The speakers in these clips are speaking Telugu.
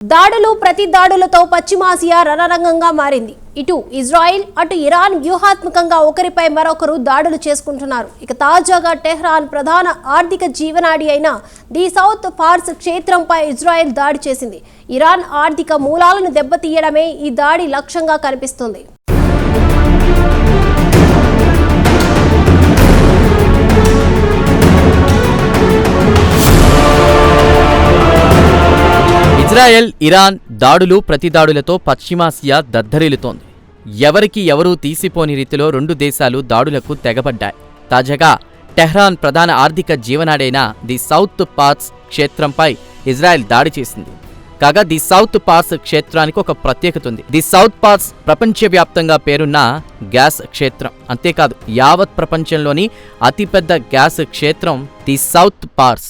దాడులు ప్రతి దాడులతో పశ్చిమాసియా రణరంగంగా మారింది. ఇటు ఇజ్రాయిల్ అటు ఇరాన్ వ్యూహాత్మకంగా ఒకరిపై మరొకరు దాడులు చేసుకుంటున్నారు. ఇక తాజాగా టెహ్రాన్ ప్రధాన ఆర్థిక జీవనాడి అయిన ది సౌత్ ఫార్స్ క్షేత్రంపై ఇజ్రాయిల్ దాడి చేసింది. ఇరాన్ ఆర్థిక మూలాలను దెబ్బతీయడమే ఈ దాడి లక్ష్యంగా కనిపిస్తుంది. ఇజ్రాయెల్ ఇరాన్ దాడులు ప్రతిదాడులతో పశ్చిమాసియా దద్దరిల్లుతోంది. ఎవరికి ఎవరూ తీసిపోని రీతిలో రెండు దేశాలు దాడులకు తెగబడ్డాయి. తాజాగా టెహ్రాన్ ప్రధాన ఆర్థిక జీవనాడైన ది సౌత్ పార్స్ క్షేత్రంపై ఇజ్రాయెల్ దాడి చేసింది. కాగా ది సౌత్ పార్స్ క్షేత్రానికి ఒక ప్రత్యేకత ఉంది. ది సౌత్ పార్స్ ప్రపంచవ్యాప్తంగా పేరున్న గ్యాస్ క్షేత్రం. అంతేకాదు యావత్ ప్రపంచంలోని అతిపెద్ద గ్యాస్ క్షేత్రం ది సౌత్ పార్స్.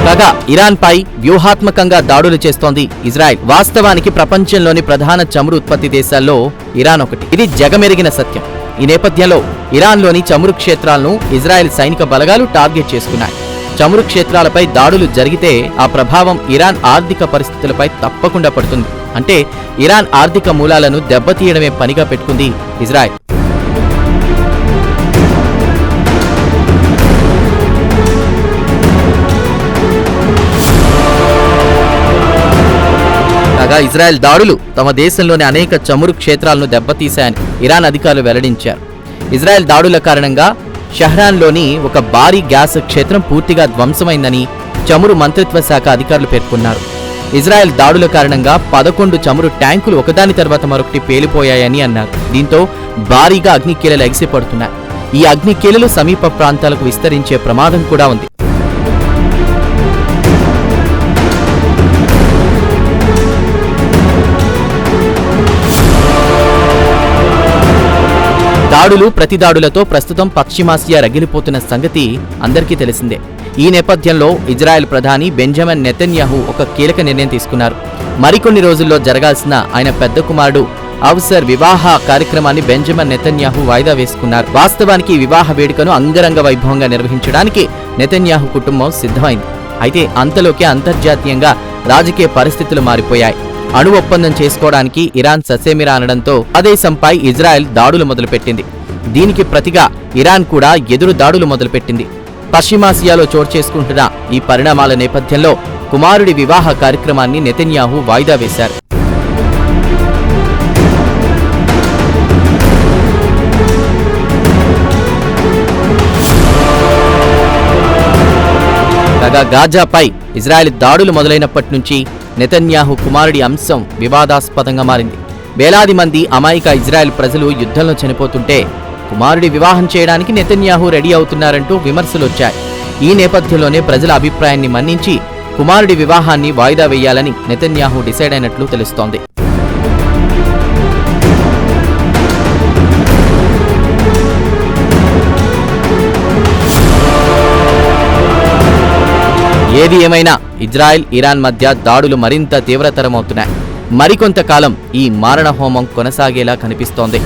కాగా ఇరాన్పై వ్యూహాత్మకంగా దాడులు చేస్తోంది ఇజ్రాయెల్. వాస్తవానికి ప్రపంచంలోని ప్రధాన చమురు ఉత్పత్తి దేశాల్లో ఇరాన్ ఒకటి. ఇది జగమెరిగిన సత్యం. ఈ నేపథ్యంలో ఇరాన్లోని చమురు క్షేత్రాలను ఇజ్రాయెల్ సైనిక బలగాలు టార్గెట్ చేసుకున్నాయి. చమురు క్షేత్రాలపై దాడులు జరిగితే ఆ ప్రభావం ఇరాన్ ఆర్థిక పరిస్థితులపై తప్పకుండా పడుతుంది. అంటే ఇరాన్ ఆర్థిక మూలాలను దెబ్బతీయడమే పనిగా పెట్టుకుంది ఇజ్రాయెల్. కాగా ఇజ్రాయెల్ దాడులు తమ దేశంలోని అనేక చమురు క్షేత్రాలను దెబ్బతీశాయని ఇరాన్ అధికారులు వెల్లడించారు. ఇజ్రాయెల్ దాడుల కారణంగా షహ్రాన్లోని ఒక భారీ గ్యాస్ క్షేత్రం పూర్తిగా ధ్వంసమైందని చమురు మంత్రిత్వ శాఖ అధికారులు పేర్కొన్నారు. ఇజ్రాయెల్ దాడుల కారణంగా 11 చమురు ట్యాంకులు ఒకదాని తర్వాత మరొకటి పేలిపోయాయని అన్నారు. దీంతో భారీగా అగ్నికీలలు ఎగిసిపడుతున్నాయి. ఈ అగ్నికీలలు సమీప ప్రాంతాలకు విస్తరించే ప్రమాదం కూడా ఉంది. దాడులు ప్రతిదాడులతో ప్రస్తుతం పశ్చిమాసియా రగిలిపోతున్న సంగతి అందరికీ తెలిసిందే. ఈ నేపథ్యంలో ఇజ్రాయెల్ ప్రధాని బెంజమిన్ నెతన్యాహు ఒక కీలక నిర్ణయం తీసుకున్నారు. మరికొన్ని రోజుల్లో జరగాల్సిన ఆయన పెద్ద కుమారుడు అవసర్ వివాహ కార్యక్రమాన్ని బెంజమిన్ నెతన్యాహు వాయిదా వేసుకున్నారు. వాస్తవానికి ఈ వివాహ వేడుకను అంగరంగ వైభవంగా నిర్వహించడానికి నెతన్యాహు కుటుంబం సిద్ధమైంది. అయితే అంతలోకే అంతర్జాతీయంగా రాజకీయ పరిస్థితులు మారిపోయాయి. అణు ఒప్పందం చేసుకోవడానికి ఇరాన్ ససేమిరా అనడంతో ఆ దేశంపై ఇజ్రాయెల్ దాడులు మొదలుపెట్టింది. దీనికి ప్రతిగా ఇరాన్ కూడా ఎదురు దాడులు మొదలుపెట్టింది. పశ్చిమాసియాలో చోటు చేసుకుంటున్న ఈ పరిణామాల నేపథ్యంలో కుమారుడి వివాహ కార్యక్రమాన్ని నెతన్యాహు వాయిదా వేశారు. కాగా గాజాపై ఇజ్రాయెల్ దాడులు మొదలైనప్పటి నుంచి నెతన్యాహు కుమారుడి అంశం వివాదాస్పదంగా మారింది. వేలాది మంది అమాయక ఇజ్రాయెల్ ప్రజలు యుద్ధంలో చనిపోతుంటే కుమారుడి వివాహం చేయడానికి నెతన్యాహు రెడీ అవుతున్నారంటూ విమర్శలొచ్చాయి. ఈ నేపథ్యంలోనే ప్రజల అభిప్రాయాన్ని మన్నించి కుమారుడి వివాహాన్ని వాయిదా వేయాలని నెతన్యాహు డిసైడ్ అయినట్లు తెలుస్తోంది. ఏది ఏమైనా ఇజ్రాయెల్ ఇరాన్ మధ్య దాడులు మరింత తీవ్రతరమవుతున్నాయి. మరికొంతకాలం ఈ మారణ హోమం కొనసాగేలా కనిపిస్తోంది.